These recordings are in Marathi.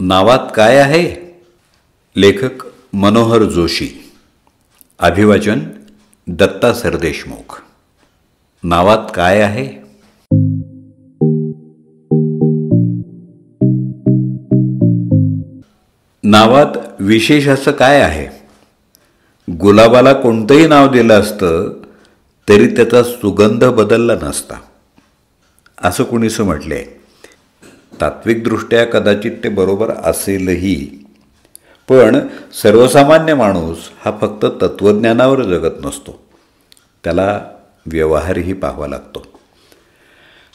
नावात काय आहे? लेखक मनोहर जोशी. अभिवाचन दत्ता सरदेशमुख. नावात काय आहे? नावात विशेष असं काय आहे? गुलाबाला कोणतंही नाव दिलं असतं तरी त्याचा सुगंध बदलला नसता, असं कुणीसं म्हटले आहे. तात्विकदृष्ट्या कदाचित ते बरोबर असेलही, पण सर्वसामान्य माणूस हा फक्त तत्त्वज्ञानावर जगत नसतो, त्याला व्यवहारही पाहावा लागतो.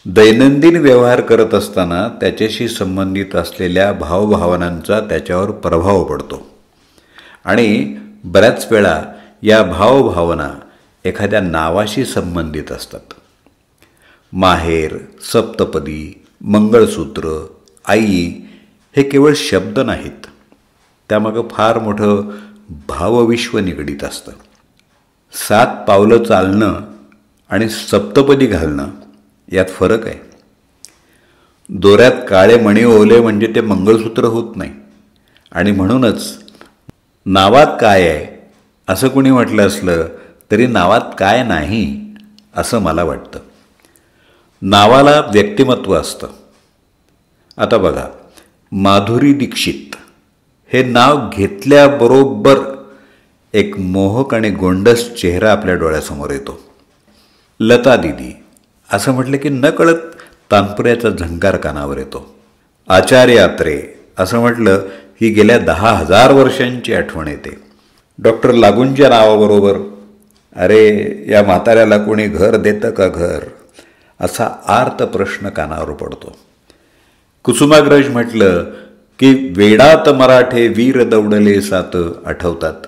दैनंदिन व्यवहार करत असताना त्याच्याशी संबंधित असलेल्या भावभावनांचा त्याच्यावर प्रभाव पडतो आणि बऱ्याच वेळा या भावभावना एखाद्या नावाशी संबंधित असतात. माहेर, सप्तपदी, मंगळसूत्र, आई हे केवळ शब्द नाहीत, त्यामागं फार मोठं भावविश्व निगडीत असतं. 7 पावलं चालणं आणि सप्तपदी घालणं यात फरक आहे. दोऱ्यात काळे मणी ओवले म्हणजे ते मंगळसूत्र होत नाही. आणि म्हणूनच नावात काय आहे असं कुणी म्हटलं असलं तरी नावात काय नाही असं मला वाटतं. नावाला व्यक्तिमत्व असतं. आता बघा, माधुरी दीक्षित हे नाव घेतल्याबरोबर एक मोहक आणि गोंडस चेहरा आपल्या डोळ्यासमोर येतो. लता दीदी असं म्हटलं की नकळत तानपुऱ्याचा झंकार कानावर येतो. आचार्य आत्रे असं म्हटलं की गेल्या 10,000 वर्षांची आठवण येते. डॉक्टर लागूंच्या नावाबरोबर अरे या म्हाताऱ्याला कोणी घर देतं का घर, असा आर्त प्रश्न कानावर पडतो. कुसुमाग्रज म्हटलं की वेडात मराठे वीर दौडले सात आठवतात.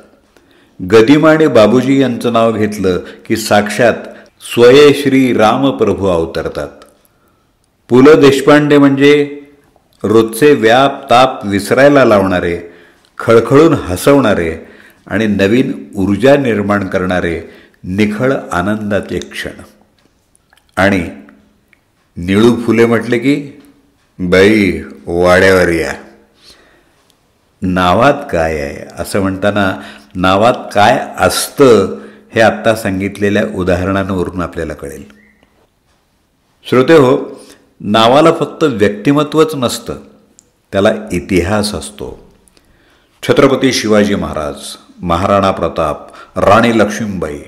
गदिमा आणि बाबूजी यांचं नाव घेतलं की साक्षात स्वये श्री रामप्रभू अवतरतात. पु ल देशपांडे म्हणजे रोजचे व्याप ताप विसरायला लावणारे, खळखळून हसवणारे आणि नवीन ऊर्जा निर्माण करणारे निखळ आनंदाचे क्षण. आणि निळू फुले म्हटले की बाई वाड्यावर या. नावात काय आहे असं म्हणताना नावात काय असतं हे आत्ता सांगितलेल्या उदाहरणांवरून आपल्याला कळेल. श्रोतेहो, नावाला फक्त व्यक्तिमत्वच नसतं, त्याला इतिहास असतो. छत्रपती शिवाजी महाराज, महाराणा प्रताप, राणी लक्ष्मीबाई,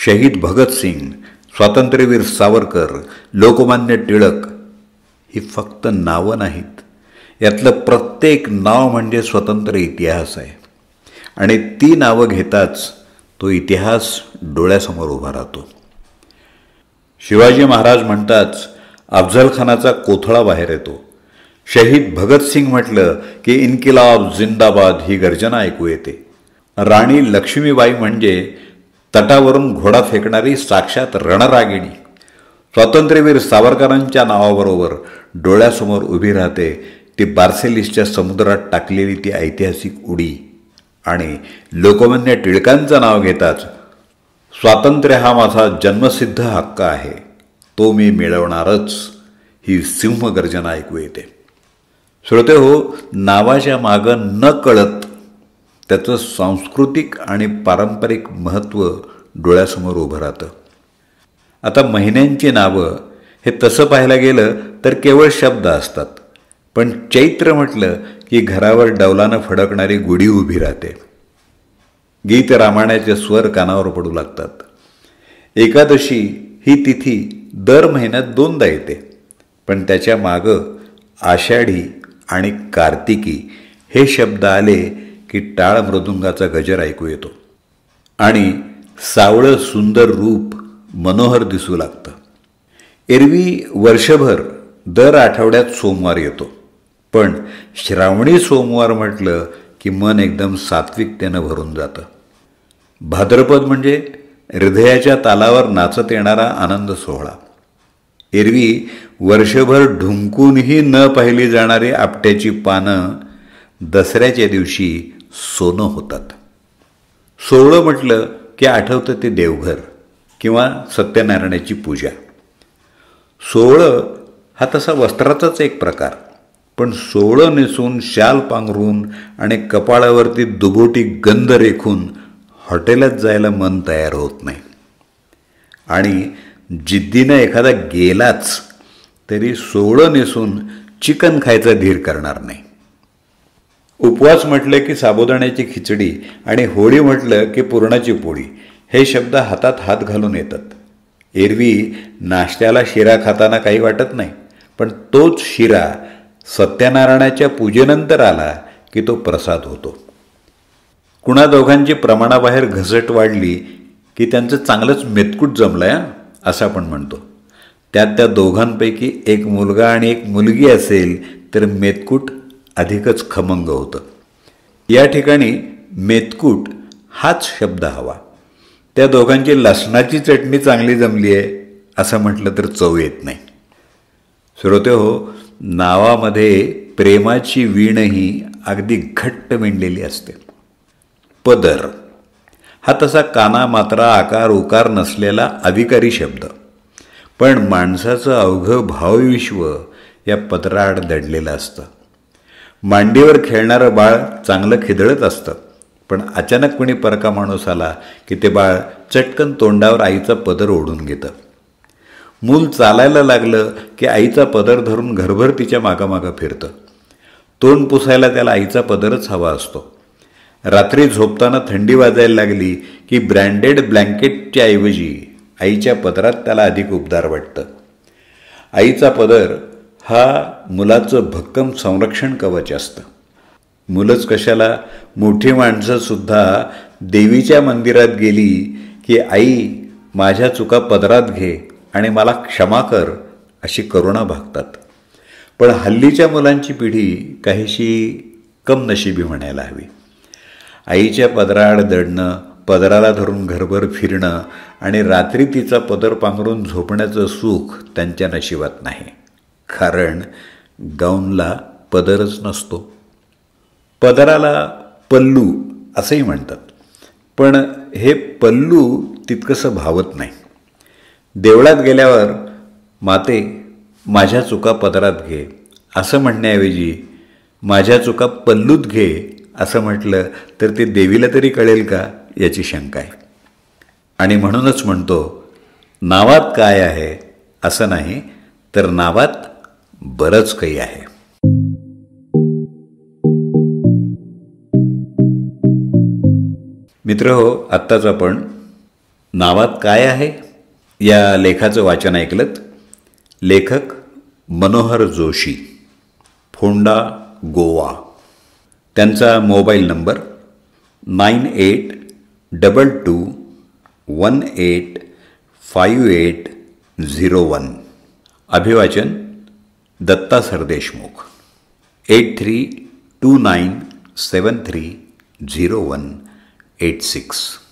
शहीद भगतसिंग, स्वातंत्र्यवीर सावरकर, लोकमान्य टिळक ही फक्त नावं नाहीत. यातलं प्रत्येक नाव म्हणजे स्वतंत्र इतिहास आहे. आणि ती नावं घेताच तो इतिहास डोळ्यासमोर उभा राहतो. शिवाजी महाराज म्हणताच अफजलखानाचा कोथळा बाहेर येतो. शहीद भगतसिंग म्हटलं की इन्किलाब जिंदाबाद ही गर्जना ऐकू येते. राणी लक्ष्मीबाई म्हणजे तटावरून घोडा फेकणारी साक्षात रणरागिणी. स्वातंत्र्यवीर सावरकरांच्या नावाबरोबर डोळ्यासमोर उभी राहते ती बार्सेलिसच्या समुद्रात टाकलेली ती ऐतिहासिक उडी. आणि लोकमान्य टिळकांचं नाव घेताच स्वातंत्र्य हा माझा जन्मसिद्ध हक्क आहे, तो मी मिळवणारच ही सिंहगर्जना ऐकू येते. श्रोते हो, नावाच्या मागं न कळत त्याचं सांस्कृतिक आणि पारंपरिक महत्त्व डोळ्यासमोर उभं राहतं. आता महिन्यांची नावं हे तसं पाहायला गेलं तर केवळ शब्द असतात, पण चैत्र म्हटलं की घरावर डौलानं फडकणारी गुढी उभी राहते. गीत रामायणाचे स्वर कानावर पडू लागतात. एकादशी ही तिथी दर महिन्यात 2दा येते, पण त्याच्या मागं आषाढी आणि कार्तिकी हे शब्द आले की टाळ मृदुंगाचा गजर ऐकू येतो आणि सावळं सुंदर रूप मनोहर दिसू लागतं. एरवी वर्षभर दर आठवड्यात सोमवार येतो, पण श्रावणी सोमवार म्हटलं की मन एकदम सात्विकतेनं भरून जातं. भाद्रपद म्हणजे हृदयाच्या तालावर नाचत येणारा आनंद सोहळा. एरवी वर्षभर ढुंकूनही न पाहिली जाणारी आपट्याची पानं दसऱ्याच्या दिवशी सोनं होतात. सोहळं म्हटलं की आठवतं ते देवघर किंवा सत्यनारायणाची पूजा. सोहळं हा तसा वस्त्राचाच एक प्रकार. पण सोवळं नेसून शाल पांघरून आणि कपाळावरती दुबोटी गंध रेखून हॉटेलात जायला मन तयार होत नाही. आणि जिद्दीनं एखादा गेलाच तरी सोवळं नेसून चिकन खायचा धीर करणार नाही. उपवास म्हटलं की साबुदाण्याची खिचडी आणि होळी म्हटलं की पुरणाची पोळी हे शब्द हातात हात घालून येतात. एरवी नाश्त्याला शिरा खाताना काही वाटत नाही, पण तोच शिरा सत्यनारायणाच्या पूजेनंतर आला की तो प्रसाद होतो. कुणा दोघांची प्रमाणाबाहेर घसट वाढली की त्यांचं चांगलंच मेतकूट जमलंय असं आपण म्हणतो. त्यात त्या दोघांपैकी एक मुलगा आणि एक मुलगी असेल तर मेतकूट अधिकच खमंग होतं. या ठिकाणी मेतकूट हाच शब्द हवा. त्या दोघांची लसणाची चटणी चांगली जमली आहे असं म्हटलं तर चव येत नाही. श्रोतेहो, नावामध्ये प्रेमाची वीणही अगदी घट्ट विणलेली असते. पदर हा तसा काना मात्रा आकार उकार नसलेला अविकारी शब्द, पण माणसाचं अवघं भावविश्व या पदराआड दडलेलं असतं. मांडीवर खेळणारं बाळ चांगलं खिदळत असतं, पण अचानक कोणी परका माणूस आला की ते बाळ चटकन तोंडावर आईचा पदर ओढून घेतं. मूल चालायला लागलं की आईचा पदर धरून घरभर तिच्या मागामागं फिरतं. तोंड पुसायला त्याला आईचा पदरच हवा असतो. रात्री झोपताना थंडी वाजायला लागली की ब्रँडेड ब्लँकेटच्या ऐवजी आईच्या पदरात त्याला अधिक उबदार वाटतं. आईचा पदर हा मुलाचं भक्कम संरक्षण कवच असतं. मुलंच कशाला, मोठी माणसंसुद्धा देवीच्या मंदिरात गेली की आई माझ्या चुका पदरात घे आणि मला क्षमा कर अशी करुणा भागतात. पण हल्लीच्या मुलांची पिढी काहीशी कमनशिबी म्हणायला हवी. आईच्या पदराआड दडणं, पदराला धरून घरभर फिरणं आणि रात्री तिचा पदर पांघरून झोपण्याचं सुख त्यांच्या नशिबात नाही. कारण गाऊनला पदरच नसतो. पदराला पल्लू असंही म्हणतात, पण हे पल्लू तितकंसं भावत नाही. देवळात गेल्यावर माते माझ्या चुका पदरात घे असं म्हणण्याऐवजी माझ्या चुका पल्लूत घे असं म्हटलं तर ते देवीला तरी कळेल का याची शंका आहे. आणि म्हणूनच म्हणतो, नावात काय आहे असं नाही, तर नावात बरंच काही आहे. मित्रहो, आत्ताच आपण नावात काय आहे या लेखाचं वाचन ऐकलंत. लेखक मनोहर जोशी, फोंडा, गोवा. त्यांचा मोबाईल नंबर 9822185801. अभिवाचन दत्ता सरदेशमुख. 8329730186.